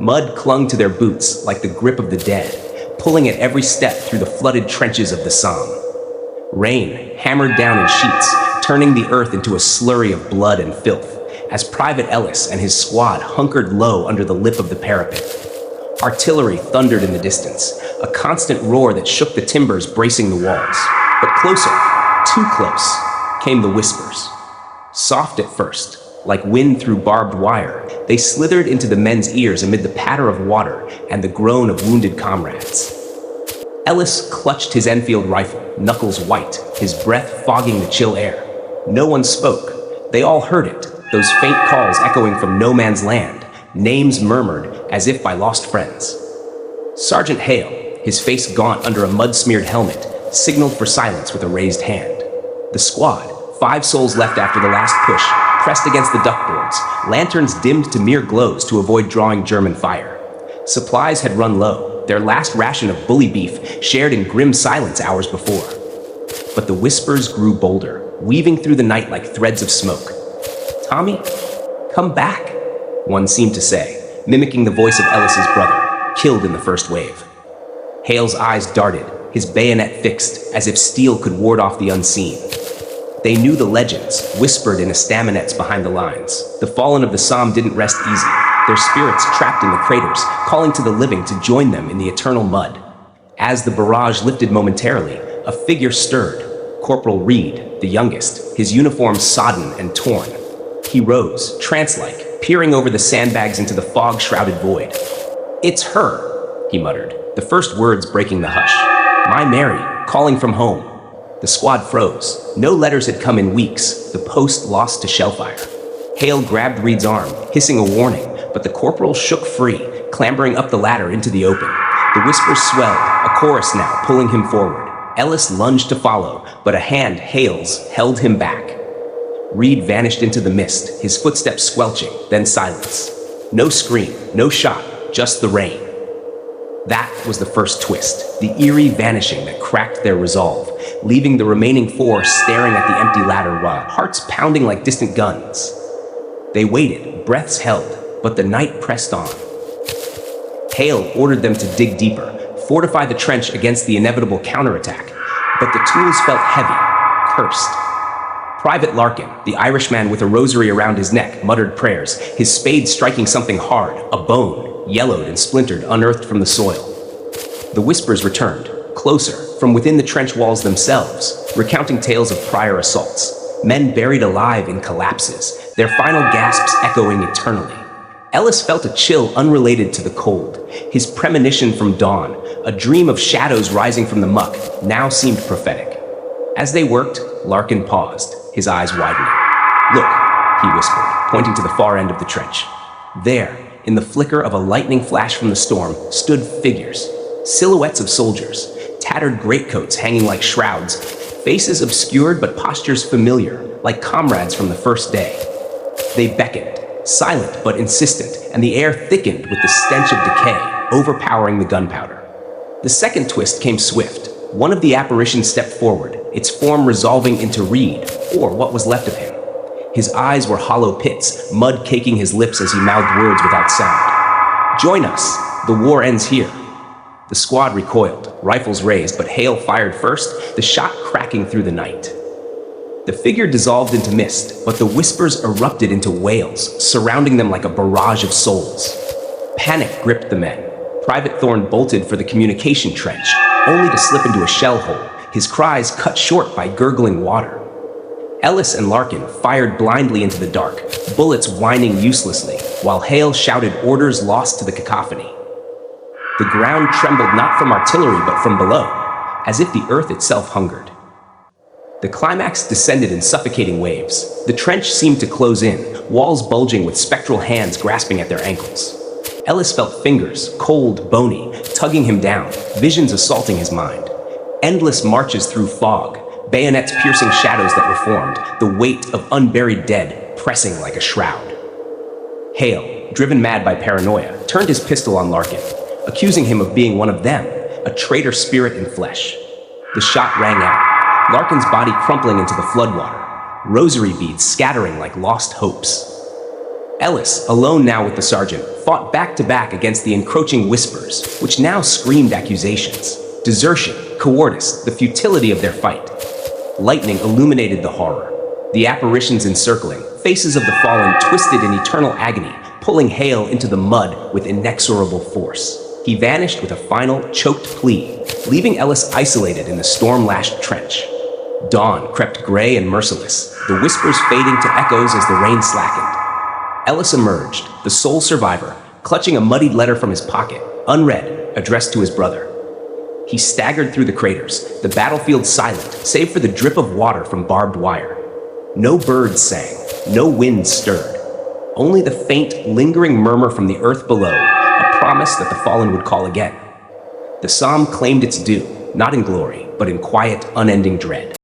Mud clung to their boots like the grip of the dead, pulling at every step through the flooded trenches of the Somme. Rain hammered down in sheets, turning the earth into a slurry of blood and filth, as Private Ellis and his squad hunkered low under the lip of the parapet. Artillery thundered in the distance, a constant roar that shook the timbers bracing the walls. But closer, too close, came the whispers. Soft at first, like wind through barbed wire, they slithered into the men's ears amid the patter of water and the groan of wounded comrades. Ellis clutched his Enfield rifle, knuckles white, his breath fogging the chill air. No one spoke. They all heard it, those faint calls echoing from no man's land, names murmured as if by lost friends. Sergeant Hale, his face gaunt under a mud-smeared helmet, signaled for silence with a raised hand. The squad, 5 souls left after the last push, pressed against the duckboards, lanterns dimmed to mere glows to avoid drawing German fire. Supplies had run low, their last ration of bully beef shared in grim silence hours before. But the whispers grew bolder, weaving through the night like threads of smoke. "Tommy, come back," one seemed to say, mimicking the voice of Ellis's brother, killed in the first wave. Hale's eyes darted, his bayonet fixed, as if steel could ward off the unseen. They knew the legends, whispered in estaminets behind the lines. The fallen of the Somme didn't rest easy, their spirits trapped in the craters, calling to the living to join them in the eternal mud. As the barrage lifted momentarily, a figure stirred. Corporal Reed, the youngest, his uniform sodden and torn. He rose, trance-like, peering over the sandbags into the fog-shrouded void. "It's her," he muttered, the first words breaking the hush. "My Mary, calling from home." The squad froze. No letters had come in weeks, the post lost to shellfire. Hale grabbed Reed's arm, hissing a warning, but the corporal shook free, clambering up the ladder into the open. The whispers swelled, a chorus now, pulling him forward. Ellis lunged to follow, but a hand, Hale's, held him back. Reed vanished into the mist, his footsteps squelching, then silence. No scream, no shot, just the rain. That was the first twist, the eerie vanishing that cracked their resolve, leaving the remaining 4 staring at the empty ladder while hearts pounding like distant guns. They waited, breaths held, but the night pressed on. Hale ordered them to dig deeper, fortify the trench against the inevitable counterattack, but the tools felt heavy, cursed. Private Larkin, the Irishman with a rosary around his neck, muttered prayers, his spade striking something hard, a bone, yellowed and splintered, unearthed from the soil. The whispers returned, closer, from within the trench walls themselves, recounting tales of prior assaults. Men buried alive in collapses, their final gasps echoing eternally. Ellis felt a chill unrelated to the cold. His premonition from dawn, a dream of shadows rising from the muck, now seemed prophetic. As they worked, Larkin paused, his eyes widening. "Look," he whispered, pointing to the far end of the trench. There, in the flicker of a lightning flash from the storm, stood figures, silhouettes of soldiers, tattered greatcoats hanging like shrouds, faces obscured but postures familiar, like comrades from the first day. They beckoned, silent but insistent, and the air thickened with the stench of decay, overpowering the gunpowder. The second twist came swift. One of the apparitions stepped forward, its form resolving into Reed, or what was left of him. His eyes were hollow pits, mud caking his lips as he mouthed words without sound. "Join us. The war ends here." The squad recoiled, rifles raised, but Hale fired first, the shot cracking through the night. The figure dissolved into mist, but the whispers erupted into wails, surrounding them like a barrage of souls. Panic gripped the men. Private Thorne bolted for the communication trench, only to slip into a shell hole, his cries cut short by gurgling water. Ellis and Larkin fired blindly into the dark, bullets whining uselessly, while Hale shouted orders lost to the cacophony. The ground trembled not from artillery but from below, as if the earth itself hungered. The climax descended in suffocating waves. The trench seemed to close in, walls bulging with spectral hands grasping at their ankles. Ellis felt fingers, cold, bony, tugging him down, visions assaulting his mind. Endless marches through fog, bayonets piercing shadows that were formed, the weight of unburied dead pressing like a shroud. Hale, driven mad by paranoia, turned his pistol on Larkin, accusing him of being one of them, a traitor spirit in flesh. The shot rang out, Larkin's body crumpling into the floodwater, rosary beads scattering like lost hopes. Ellis, alone now with the sergeant, fought back to back against the encroaching whispers, which now screamed accusations. Desertion, cowardice, the futility of their fight. Lightning illuminated the horror. The apparitions encircling, faces of the fallen twisted in eternal agony, pulling Hale into the mud with inexorable force. He vanished with a final, choked plea, leaving Ellis isolated in the storm-lashed trench. Dawn crept gray and merciless, the whispers fading to echoes as the rain slackened. Ellis emerged, the sole survivor, clutching a muddied letter from his pocket, unread, addressed to his brother. He staggered through the craters, the battlefield silent, save for the drip of water from barbed wire. No birds sang, no wind stirred. Only the faint, lingering murmur from the earth below, a promise that the fallen would call again. The Somme claimed its due, not in glory, but in quiet, unending dread.